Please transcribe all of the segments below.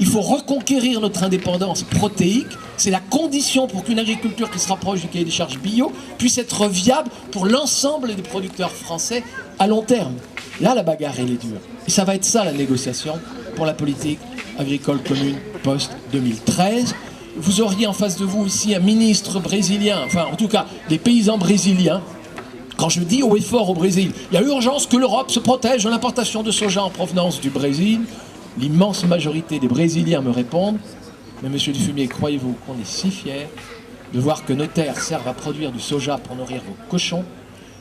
Il faut reconquérir notre indépendance protéique. C'est la condition pour qu'une agriculture qui se rapproche du cahier des charges bio puisse être viable pour l'ensemble des producteurs français à long terme. Là, la bagarre, elle est dure. Et ça va être ça, la négociation pour la politique agricole commune post-2013. Vous auriez en face de vous ici un ministre brésilien, enfin en tout cas des paysans brésiliens. Quand je dis haut et fort au Brésil, il y a urgence que l'Europe se protège de l'importation de soja en provenance du Brésil. L'immense majorité des Brésiliens me répondent « Mais monsieur Dufumier, croyez-vous qu'on est si fiers de voir que nos terres servent à produire du soja pour nourrir vos cochons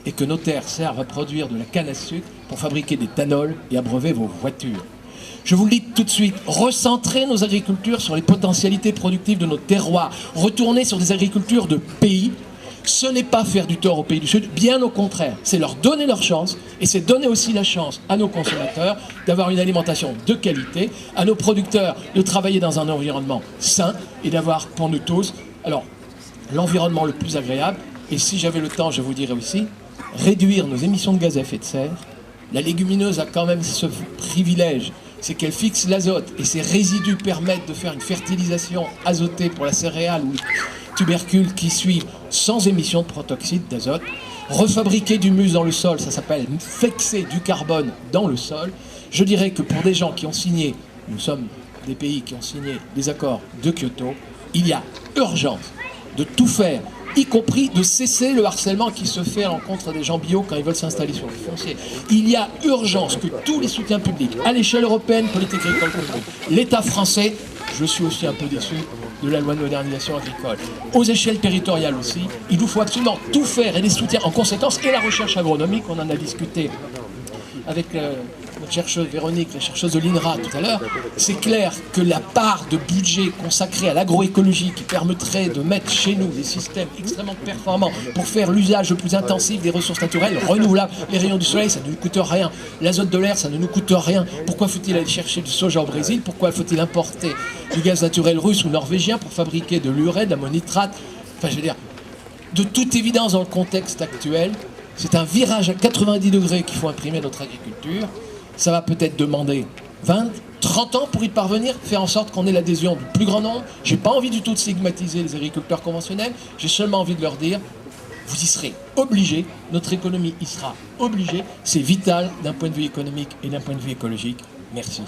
et que nos terres servent à produire de la canne à sucre pour fabriquer des tanols et abreuver vos voitures ?» Je vous le dis tout de suite, recentrer nos agricultures sur les potentialités productives de nos terroirs, retourner sur des agricultures de pays, ce n'est pas faire du tort aux pays du Sud, bien au contraire. C'est leur donner leur chance et c'est donner aussi la chance à nos consommateurs d'avoir une alimentation de qualité, à nos producteurs de travailler dans un environnement sain et d'avoir pour nous tous, alors, l'environnement le plus agréable. Et si j'avais le temps, je vous dirais aussi, réduire nos émissions de gaz à effet de serre. La légumineuse a quand même ce privilège, c'est qu'elle fixe l'azote et ses résidus permettent de faire une fertilisation azotée pour la céréale ou tubercules qui suivent sans émission de protoxyde d'azote. Refabriquer du humus dans le sol, ça s'appelle fixer du carbone dans le sol. Je dirais que pour des gens qui ont signé, nous sommes des pays qui ont signé des accords de Kyoto, il y a urgence de tout faire, y compris de cesser le harcèlement qui se fait à l'encontre des gens bio quand ils veulent s'installer sur le foncier. Il y a urgence que tous les soutiens publics, à l'échelle européenne, politique agricole commune, l'État français, je suis aussi un peu déçu de la loi de modernisation agricole, aux échelles territoriales aussi, il nous faut absolument tout faire et les soutiens en conséquence, et la recherche agronomique, on en a discuté avec notre chercheuse Véronique, la chercheuse de l'INRA tout à l'heure, c'est clair que la part de budget consacrée à l'agroécologie qui permettrait de mettre chez nous des systèmes extrêmement performants pour faire l'usage le plus intensif des ressources naturelles, renouvelables, les rayons du soleil, ça ne nous coûte rien, l'azote de l'air, ça ne nous coûte rien. Pourquoi faut-il aller chercher du soja au Brésil? Pourquoi faut-il importer du gaz naturel russe ou norvégien pour fabriquer de l'urée, de l'ammonitrate? Enfin, je veux dire, de toute évidence dans le contexte actuel, c'est un virage à 90 degrés qu'il faut imprimer à notre agriculture. Ça va peut-être demander 20, 30 ans pour y parvenir, faire en sorte qu'on ait l'adhésion du plus grand nombre. Je n'ai pas envie du tout de stigmatiser les agriculteurs conventionnels, j'ai seulement envie de leur dire, vous y serez obligés, notre économie y sera obligée, c'est vital d'un point de vue économique et d'un point de vue écologique. Merci.